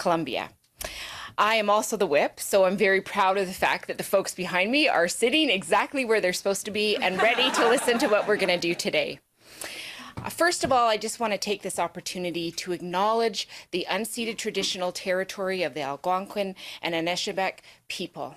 Columbia. I am also the whip, so I'm very proud of the fact that the folks behind me are sitting exactly where they're supposed to be and ready to listen to what we're going to do today. First of all, I just want to take this opportunity to acknowledge the unceded traditional territory of the Algonquin and Anishinaabe people.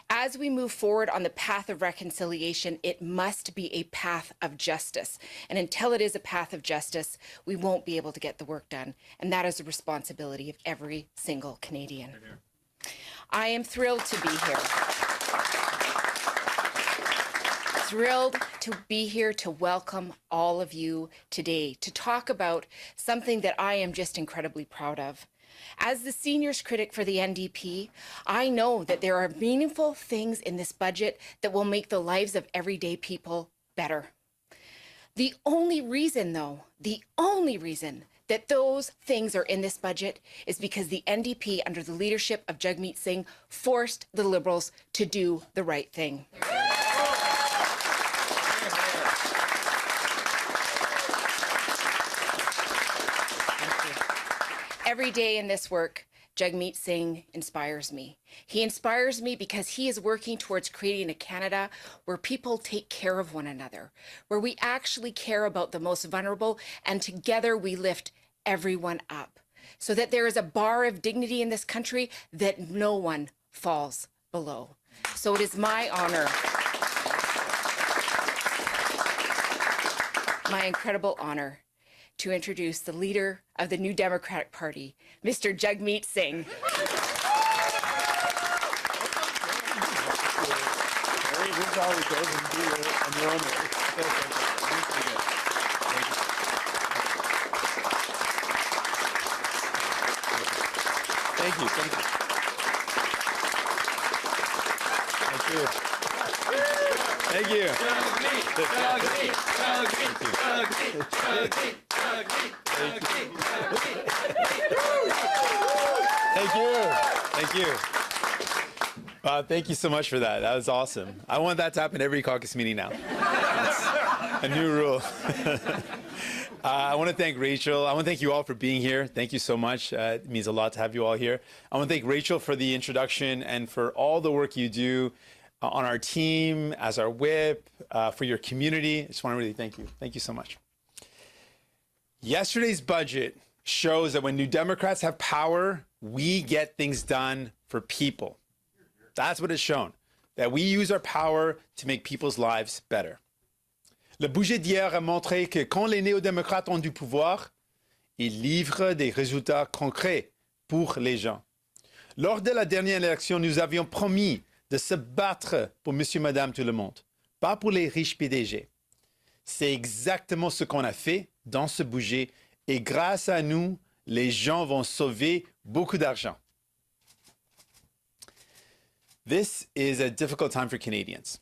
As we move forward on the path of reconciliation, it must be a path of justice. And until it is a path of justice, we won't be able to get the work done. And that is the responsibility of every single Canadian. I am thrilled to be here. Thrilled to be here to welcome all of you today to talk about something that I am just incredibly proud of. As the seniors critic for the NDP, I know that there are meaningful things in this budget that will make the lives of everyday people better. The only reason, though, that those things are in this budget is because the NDP, under the leadership of Jagmeet Singh, forced the Liberals to do the right thing. Every day in this work, Jagmeet Singh inspires me. He inspires me because he is working towards creating a Canada where people take care of one another, where we actually care about the most vulnerable, and together we lift everyone up, so that there is a bar of dignity in this country that no one falls below. So it is my honor, my incredible honor, to introduce the leader of the New Democratic Party, Mr. Jagmeet Singh. Thank you. Thank you. Thank you so much for that. That was awesome. I want that to happen every caucus meeting now. That's a new rule. I want to thank Rachel. I want to thank you all for being here. Thank you so much. It means a lot to have you all here. I want to thank Rachel for the introduction and for all the work you do on our team, as our whip, for your community. I just want to really thank you. Thank you so much. Yesterday's budget shows that when New Democrats have power, we get things done for people. That's what it's shown, that we use our power to make people's lives better. Le budget d'hier a montré que quand les néo-démocrates ont du pouvoir, ils livrent des résultats concrets pour les gens. Lors de la dernière élection, nous avions promis de se battre pour monsieur, madame, tout le monde, pas pour les riches PDG. C'est exactement ce qu'on a fait dans ce budget et grâce à nous, les gens vont sauver beaucoup d'argent. This is a difficult time for Canadians.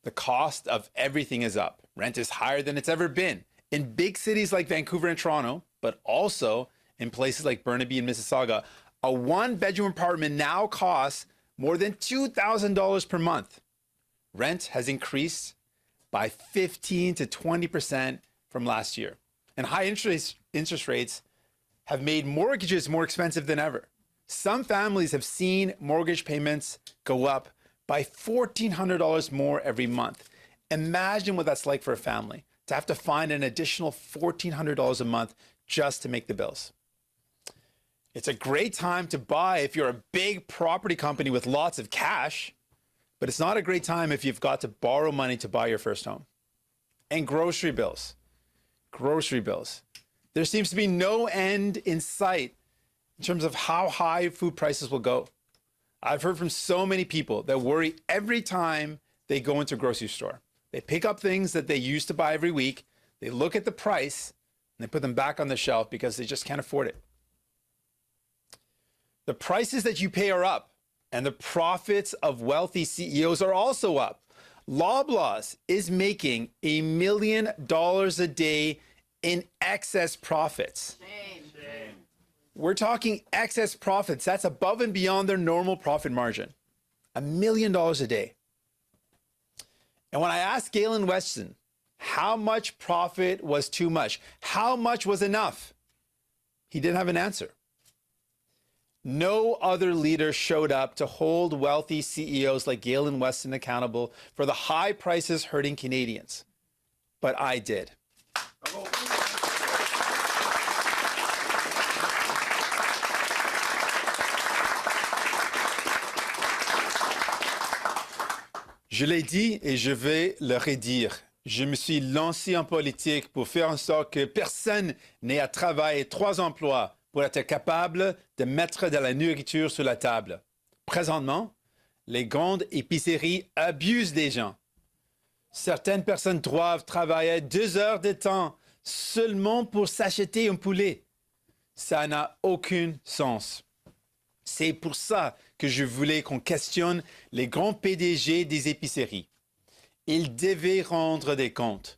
The cost of everything is up. Rent is higher than it's ever been in big cities like Vancouver and Toronto, but also in places like Burnaby and Mississauga. A one-bedroom apartment now costs more than $2,000 per month. Rent has increased by 15 to 20% from last year. And high interest rates have made mortgages more expensive than ever. Some families have seen mortgage payments go up by $1,400 more every month. Imagine what that's like for a family, to have to find an additional $1,400 a month just to make the bills. It's a great time to buy if you're a big property company with lots of cash, but it's not a great time if you've got to borrow money to buy your first home. And grocery bills. There seems to be no end in sight in terms of how high food prices will go. I've heard from so many people that worry every time they go into a grocery store. They pick up things that they used to buy every week, they look at the price, and they put them back on the shelf because they just can't afford it. The prices that you pay are up, and the profits of wealthy CEOs are also up. Loblaws is making $1 million a day in excess profits. Shame. We're talking excess profits. That's above and beyond their normal profit margin. $1 million a day. And when I asked Galen Weston how much profit was too much, how much was enough, he didn't have an answer. No other leader showed up to hold wealthy CEOs like Gale and Weston accountable for the high prices hurting Canadians. But I did. Je l'ai dit et je vais le redire. Je me suis lancé en politique pour faire en sorte que personne n'ait à travailler 3 emplois pour être capable de mettre de la nourriture sur la table. Présentement, les grandes épiceries abusent des gens. Certaines personnes doivent travailler 2 heures de temps seulement pour s'acheter un poulet. Ça n'a aucun sens. C'est pour ça que je voulais qu'on questionne les grands PDG des épiceries. Ils devaient rendre des comptes.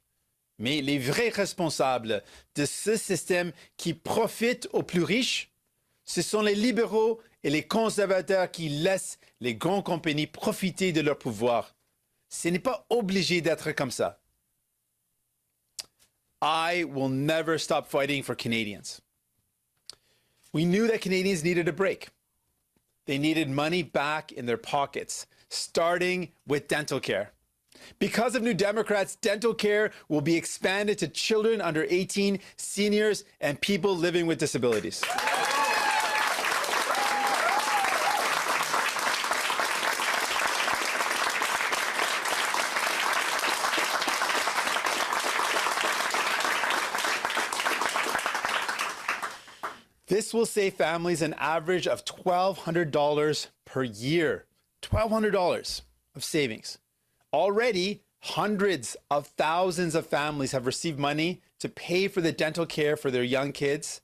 Mais les vrais responsables de ce système qui profite aux plus riches, ce sont les libéraux et les conservateurs qui laissent les grandes compagnies profiter de leur pouvoir. Ce n'est pas obligé d'être comme ça. I will never stop fighting for Canadians. We knew that Canadians needed a break. They needed money back in their pockets, starting with dental care. Because of New Democrats, dental care will be expanded to children under 18, seniors, and people living with disabilities. This will save families an average of $1,200 per year. $1,200 of savings. Already, hundreds of thousands of families have received money to pay for the dental care for their young kids.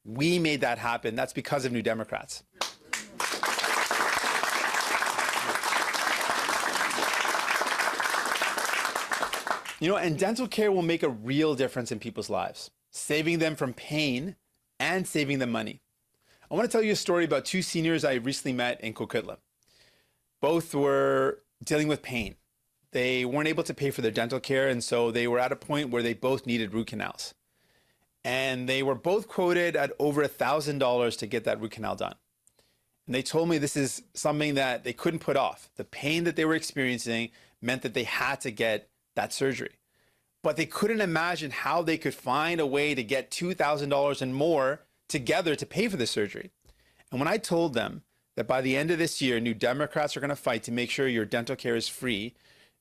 We made that happen. That's because of New Democrats. You know, and dental care will make a real difference in people's lives, saving them from pain and saving them money. I want to tell you a story about 2 seniors I recently met in Coquitlam. Both were dealing with pain. They weren't able to pay for their dental care, and so they were at a point where they both needed root canals. And they were both quoted at over $1,000 to get that root canal done. And they told me this is something that they couldn't put off. The pain that they were experiencing meant that they had to get that surgery. But they couldn't imagine how they could find a way to get $2,000 and more together to pay for the surgery. And when I told them that by the end of this year, New Democrats are going to fight to make sure your dental care is free,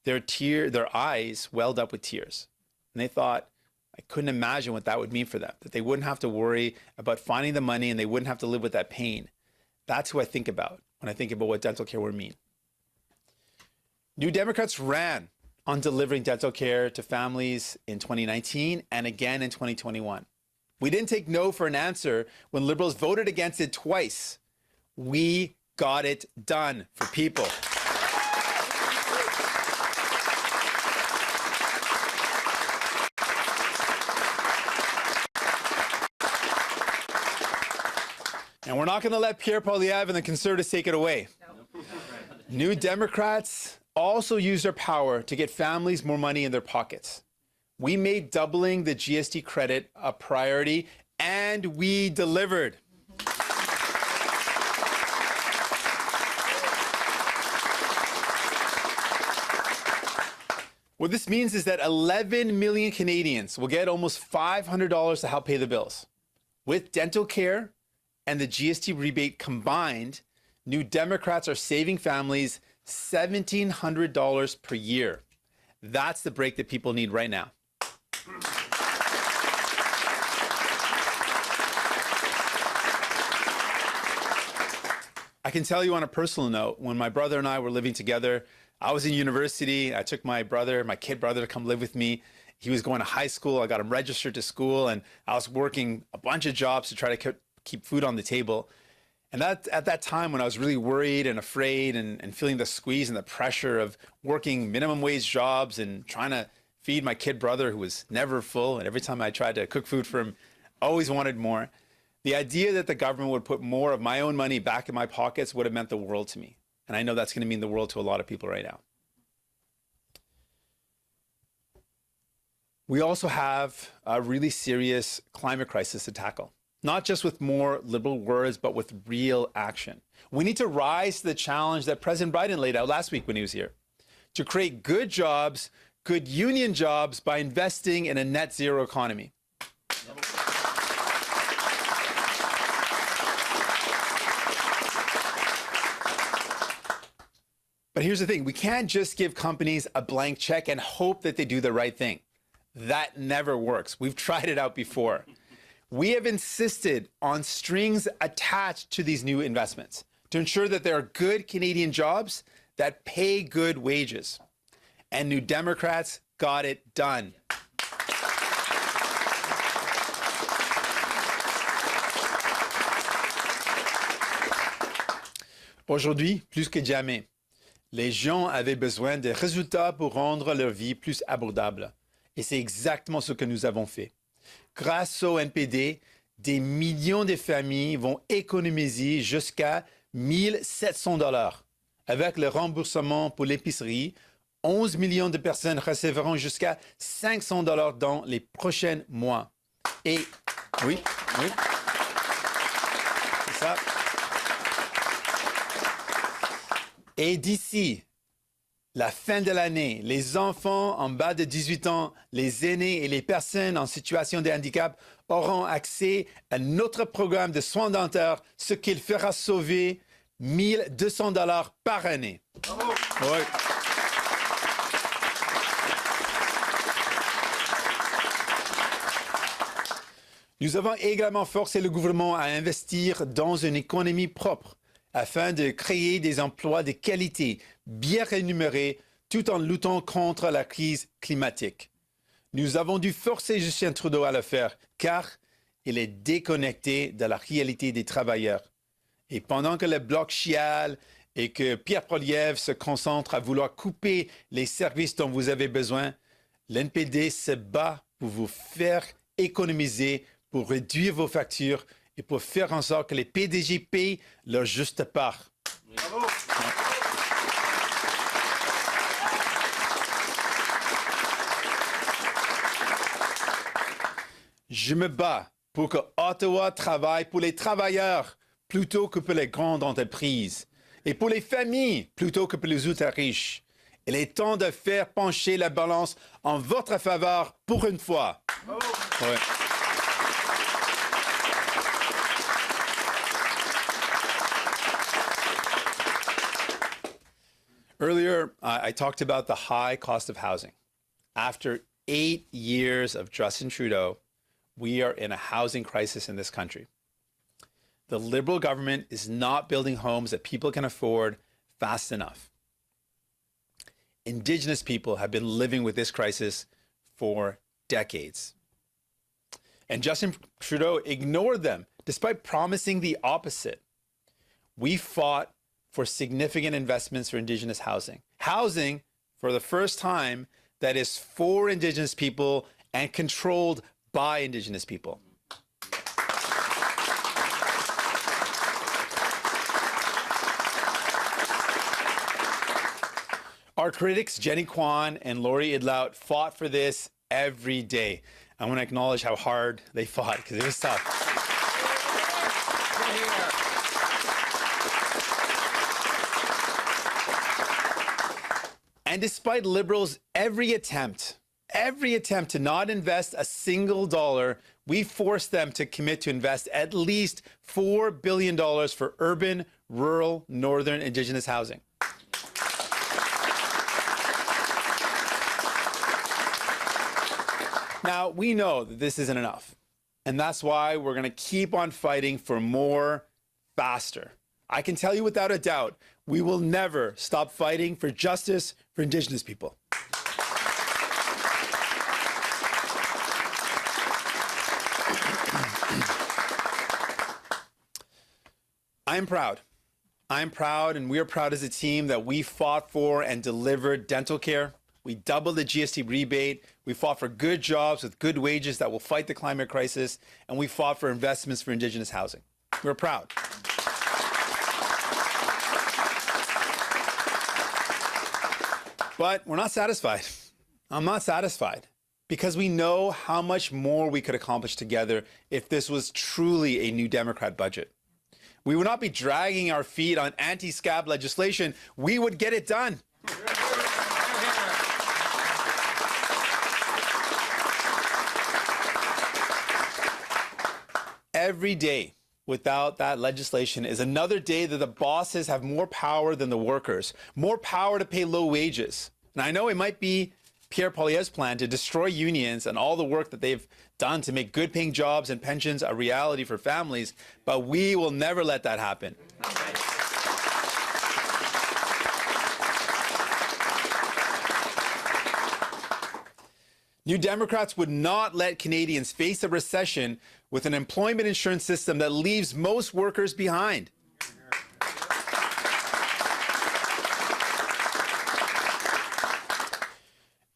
their eyes welled up with tears. And they thought, I couldn't imagine what that would mean for them, that they wouldn't have to worry about finding the money and they wouldn't have to live with that pain. That's who I think about when I think about what dental care would mean. New Democrats ran on delivering dental care to families in 2019 and again in 2021. We didn't take no for an answer when Liberals voted against it twice. We got it done for people. And we're not going to let Pierre Poilievre and the Conservatives take it away. No. New Democrats also used their power to get families more money in their pockets. We made doubling the GST credit a priority, and we delivered. What this means is that 11 million Canadians will get almost $500 to help pay the bills. With dental care and the GST rebate combined, New Democrats are saving families $1,700 per year. That's the break that people need right now. I can tell you on a personal note, when my brother and I were living together, I was in university. I took my kid brother, to come live with me. He was going to high school. I got him registered to school, and I was working a bunch of jobs to try to keep food on the table. And that at that time when I was really worried and afraid and feeling the squeeze and the pressure of working minimum wage jobs and trying to feed my kid brother who was never full, and every time I tried to cook food for him, always wanted more. The idea that the government would put more of my own money back in my pockets would have meant the world to me. And I know that's going to mean the world to a lot of people right now. We also have a really serious climate crisis to tackle. not just with more liberal words, but with real action. We need to rise to the challenge that President Biden laid out last week when he was here, to create good jobs, good union jobs by investing in a net zero economy. But here's the thing, we can't just give companies a blank check and hope that they do the right thing. That never works. We've tried it out before. We have insisted on strings attached to these new investments to ensure that there are good Canadian jobs that pay good wages. And New Democrats got it done. Aujourd'hui, plus que jamais, les gens avaient besoin de résultats pour rendre leur vie plus abordable. Et c'est exactement ce que nous avons fait. Grâce au NPD, des millions de familles vont économiser jusqu'à 1 700 $. Avec le remboursement pour l'épicerie, 11 millions de personnes recevront jusqu'à 500 $ dans les prochains mois. Et oui, c'est ça. Et d'ici la fin de l'année, les enfants en bas de 18 ans, les aînés et les personnes en situation de handicap auront accès à notre programme de soins dentaires, ce qui fera sauver 1 200 $ par année. Bravo. Oui. Nous avons également forcé le gouvernement à investir dans une économie propre, afin de créer des emplois de qualité, bien rémunérés, tout en luttant contre la crise climatique. Nous avons dû forcer Justin Trudeau à le faire, car il est déconnecté de la réalité des travailleurs. Et pendant que le Bloc chiale et que Pierre Poilievre se concentre à vouloir couper les services dont vous avez besoin, l'NPD se bat pour vous faire économiser, pour réduire vos factures, et pour faire en sorte que les PDG payent leur juste part. Bravo. Je me bats pour que Ottawa travaille pour les travailleurs plutôt que pour les grandes entreprises et pour les familles plutôt que pour les ultra riches. Il est temps de faire pencher la balance en votre faveur pour une fois. Bravo. Ouais. Earlier, I talked about the high cost of housing. After 8 years of Justin Trudeau, we are in a housing crisis in this country. The Liberal government is not building homes that people can afford fast enough. Indigenous people have been living with this crisis for decades. And Justin Trudeau ignored them, despite promising the opposite. We fought for significant investments for Indigenous housing. Housing, for the first time, that is for Indigenous people and controlled by Indigenous people. Our critics, Jenny Kwan and Laurie Idlout, fought for this every day. I want to acknowledge how hard they fought, because it was tough. And despite Liberals' every attempt to not invest a single dollar, we forced them to commit to invest at least $4 billion for urban, rural, northern Indigenous housing. Now, we know that this isn't enough, and that's why we're going to keep on fighting for more, faster. I can tell you without a doubt, we will never stop fighting for justice for Indigenous people. I'm proud. I'm proud, and we're proud as a team that we fought for and delivered dental care. We doubled the GST rebate. We fought for good jobs with good wages that will fight the climate crisis. And we fought for investments for Indigenous housing. We're proud. But we're not satisfied. I'm not satisfied. because we know how much more we could accomplish together if this was truly a New Democrat budget. We would not be dragging our feet on anti-scab legislation. We would get it done. Every day without that legislation is another day that the bosses have more power than the workers, more power to pay low wages. And I know it might be Pierre Poilievre's plan to destroy unions and all the work that they've done to make good-paying jobs and pensions a reality for families, but we will never let that happen. New Democrats would not let Canadians face a recession with an employment insurance system that leaves most workers behind.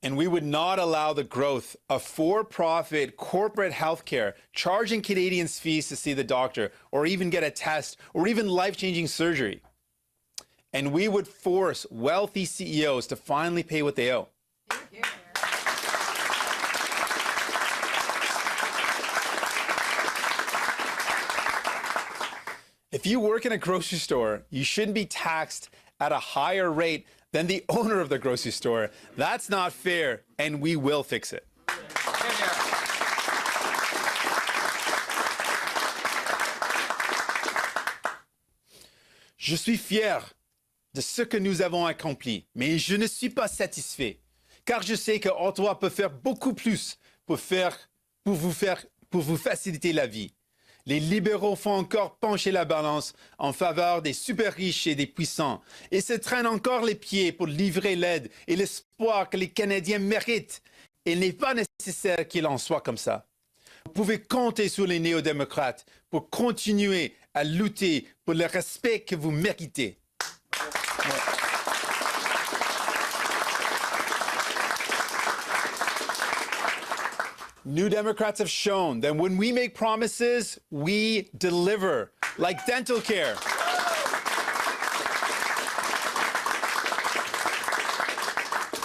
And we would not allow the growth of for-profit corporate healthcare, charging Canadians fees to see the doctor, or even get a test, or even life-changing surgery. And we would force wealthy CEOs to finally pay what they owe. If you work in a grocery store, you shouldn't be taxed at a higher rate than the owner of the grocery store. That's not fair, and we will fix it. Je suis fier de ce que nous avons accompli, mais je ne suis pas satisfait, car je sais que Ottawa peut faire beaucoup plus pour vous faciliter la vie. Les libéraux font encore pencher la balance en faveur des super riches et des puissants et se traînent encore les pieds pour livrer l'aide et l'espoir que les Canadiens méritent. Il n'est pas nécessaire qu'il en soit comme ça. Vous pouvez compter sur les néo-démocrates pour continuer à lutter pour le respect que vous méritez. New Democrats have shown that when we make promises, we deliver, like dental care.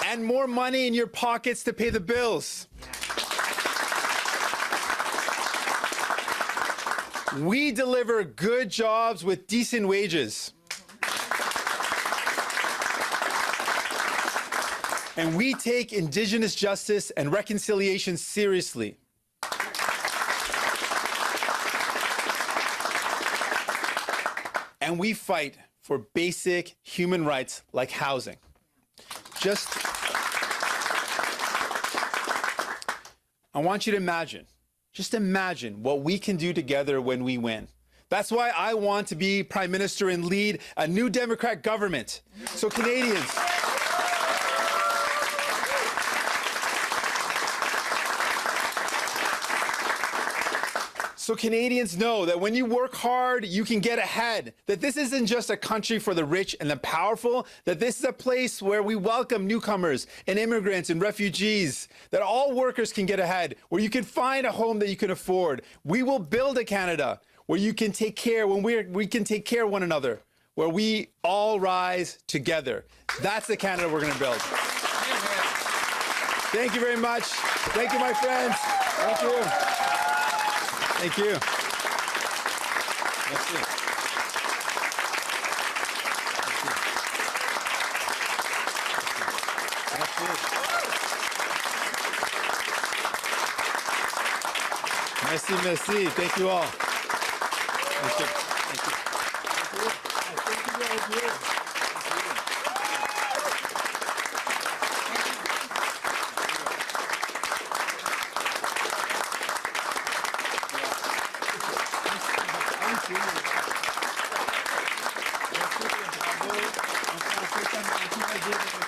And more money in your pockets to pay the bills. We deliver good jobs with decent wages. And we take Indigenous justice and reconciliation seriously. And we fight for basic human rights like housing. I want you to imagine, just imagine what we can do together when we win. That's why I want to be Prime Minister and lead a new Democrat government. So Canadians, know that when you work hard, you can get ahead. That this isn't just a country for the rich and the powerful, that this is a place where we welcome newcomers and immigrants and refugees, that all workers can get ahead, where you can find a home that you can afford. We will build a Canada where you can take care, when we can take care of one another, where we all rise together. That's the Canada we're going to build. Thank you very much. Thank you, my friends. Thank you. Thank you. Merci. Merci. Merci. Thank you all. Thank you. Thank you. Thank you.